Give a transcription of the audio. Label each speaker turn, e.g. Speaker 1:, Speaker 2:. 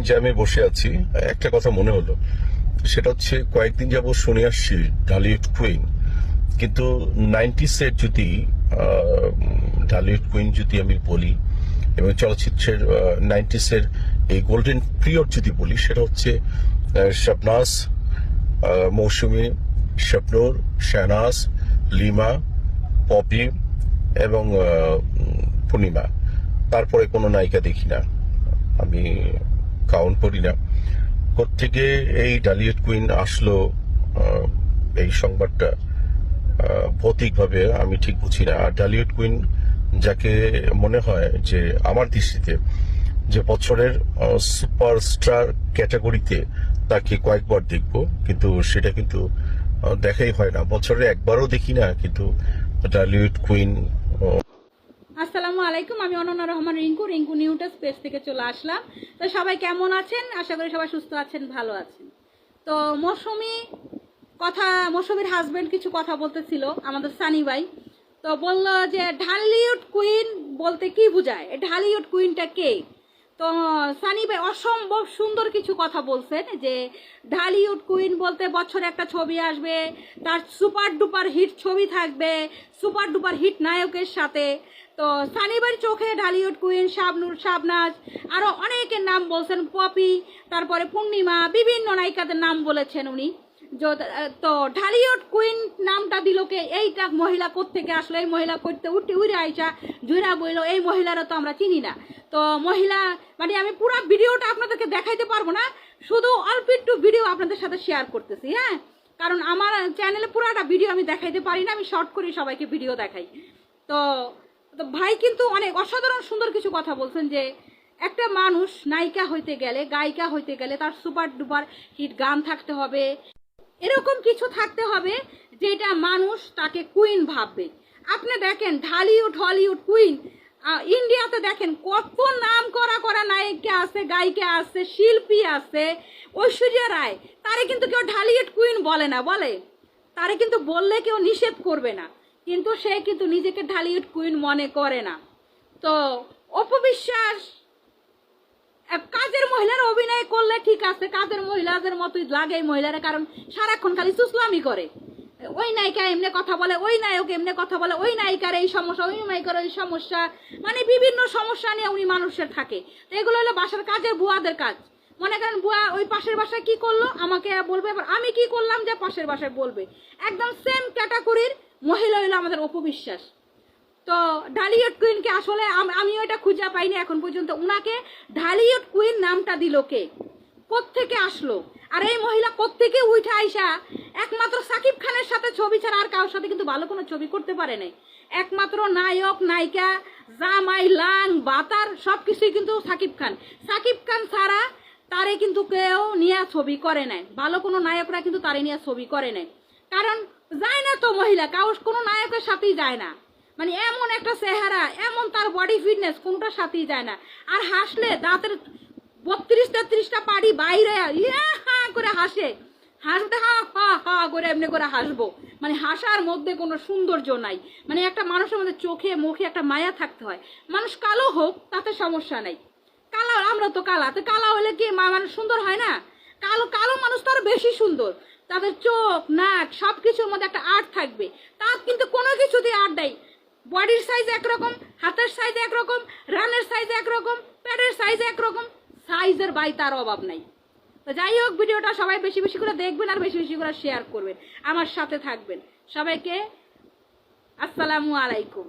Speaker 1: জ্যামে বসে আছি, একটা কথা মনে হলো, সেটা হচ্ছে কয়েকদিন যাবত শুনে আসছি ঢালিউড কুইন, কিন্তু 90s যদি ঢালিউড কুইন যদি আমি বলি এবং চলচ্চিত্রের 90s এই গোল্ডেন পিরিয়ড যদি বলি, সেটা হচ্ছে শাবনাজ, মৌসুমী, শাবনূর, শাহনাজ, লিমা, পপি এবং পূর্ণিমা। তারপরে কোনো নায়িকা দেখি না, আমি কাউন্ট করি না। কোত্থেকে এই ঢালিউড কুইন আসলো, এই সংবাদটা ভৌতিকভাবে আমি ঠিক বুঝি না। আর ঢালিউড কুইন যাকে মনে হয় যে আমার দৃষ্টিতে যে বছরের সুপারস্টার ক্যাটাগরিতে তাকে কয়েকবার দেখব, কিন্তু সেটা কিন্তু দেখাই হয় না, বছরে একবারও দেখি না কিন্তু ঢালিউড কুইন।
Speaker 2: আসসালামু আলাইকুম, আমি অনন্যা রহমান রিঙ্কু নিউটা স্পেস থেকে চলে আসলাম। তো সবাই কেমন আছেন? আশা করি সবাই সুস্থ আছেন, ভালো আছেন। তো মৌসুমীর হাজবেন্ড কিছু কথা বলতেছিল আমাদের সানি ভাই। তো বললো যে ঢালিউড কুইন বলতে কি বোঝায়, ঢালিউড কুইনটা কে? তো সানি ভাই অসম্ভব সুন্দর কিছু কথা বলছেন যে ঢালিউড কুইন বলতে বছরে একটা ছবি আসবে, তার সুপার ডুপার হিট ছবি থাকবে, সুপার ডুপার হিট নায়কের সাথে। তো সানি ভাইয়ের চোখে ঢালিউড কুইন শাবনূর, শাবনাজ, আরও অনেকের নাম বলছেন, পপি, তারপরে পূর্ণিমা, বিভিন্ন নায়িকাদের নাম বলেছেন উনি। তো ঢালিউড কুইন নামটা দিল কে? এইটা মহিলা কোত্থেকে আসলো? এই মহিলা করতে উড়ে আইসা জুড়া বইল, এই মহিলারা তো আমরা চিনি না। তো মহিলা মানে আমি পুরো ভিডিওটা আপনাদেরকে দেখাইতে পারবো না, শুধু অল্প একটু ভিডিও আপনাদের সাথে শেয়ার করতেছি, হ্যাঁ, কারণ আমার চ্যানেলে পুরাটা ভিডিও আমি দেখাইতে পারি না, আমি শর্ট করে সবাইকে ভিডিও দেখাই। তো তো ভাই কিন্তু অনেক অসাধারণ সুন্দর কিছু কথা বলছেন যে একটা মানুষ নায়িকা হইতে গেলে, গায়িকা হইতে গেলে তার সুপার ডুপার হিট গান থাকতে হবে, এরকম কিছু থাকতে হবে যেটা মানুষ তাকে কুইন ভাববে। আপনি দেখেন ঢালিউড, হলিউড কুইন, ইন্ডিয়াতে দেখেন কত নাম করা নায়িকা আছে, গায়িকা আছে, শিল্পী আছে, ঐশ্বরিয়া রায়, তারে কিন্তু কেউ ঢালিউড কুইন বলে না, বলে তারে কিন্তু বললে কেউ নিষেধ করবে না, কিন্তু সে কিন্তু নিজেকে ঢালিউড কুইন মনে করে না। তো অপবিশ্বাস কাজের মহিলার অভিনয় করলে ঠিক আছে, কাজের মহিলাদের মতোই লাগে মহিলারা, কারণ সারাক্ষণ খালি সুসলামি করে। ওই নায়িকা এমনি কথা বলে, ওই নায়ক এমনি কথা বলে, ওই নায়িকার এই সমস্যা, ওই নায়িকার ওই সমস্যা, মানে বিভিন্ন সমস্যা নিয়ে উনি মানুষের থাকে। তো এগুলো হলো বাসার কাজের বুয়াদের কাজ। মনে করেন বুয়া ওই পাশের বাসায় কি করলো আমাকে বলবে, এবার আমি কি করলাম যে পাশের বাসায় বলবে। একদম সেম ক্যাটাগরির মহিলা হইলো আমাদের অপবিশ্বাস। তো ঢালিউড কুইনকে আসলে আমিও এটা খুঁজে পাইনি এখন পর্যন্ত, উনাকে ঢালিউড কুইন নামটা দিল কে, কোত্থেকে আসলো? আর এই মহিলা কোত্থেকে উঠে আইসা একমাত্র সাকিব খানের সাথে ছবি ছাড়া আর কারোর সাথে কিন্তু ভালো কোনো ছবি করতে পারে নাই। একমাত্র নায়ক, নায়িকা, জামাই, লাং, বাতার সব কিছুই কিন্তু সাকিব খান। সাকিব খান ছাড়া তারে কিন্তু কেউ নিয়ে ছবি করে নাই, ভালো কোনো নায়করা কিন্তু তারে নিয়ে ছবি করে নাই, কারণ যায় না তো মহিলা কারোর কোনো নায়কের সাথেই যায় না। মানে এমন একটা চেহারা, এমন তার বডি ফিটনেস, কোনটার সাথেই যায় না। আর হাসলে দাঁতের 32-33টা পাড়ি বাইরে হা করে হাসে, হাসতে হা হা হা করে এমনি করে হাসবো, মানে হাসার মধ্যে কোনো সৌন্দর্য নাই। মানে একটা মানুষের মধ্যে চোখে মুখে একটা মায়া থাকতে হয়। মানুষ কালো হোক তাতে সমস্যা নাই, কালো আমরা তো কালা, তো কালা হলে কি মানুষ সুন্দর হয় না? কালো কালো মানুষ তো আরো বেশি সুন্দর, তাদের চোখ, নাক সব কিছুর মধ্যে একটা আর্ট থাকবে। তার কিন্তু কোনো কিছু দিয়ে আর্ট দেয়, বডির সাইজ একরকম, হাতের সাইজ একরকম, রানের সাইজ একরকম, পেটের সাইজ একরকম, সাইজের বাই তার অভাব নাই। তো যাই হোক, ভিডিওটা সবাই বেশি বেশি করে দেখবেন আর বেশি বেশি করে শেয়ার করবেন, আমার সাথে থাকবেন। সবাইকে আসসালামু আলাইকুম।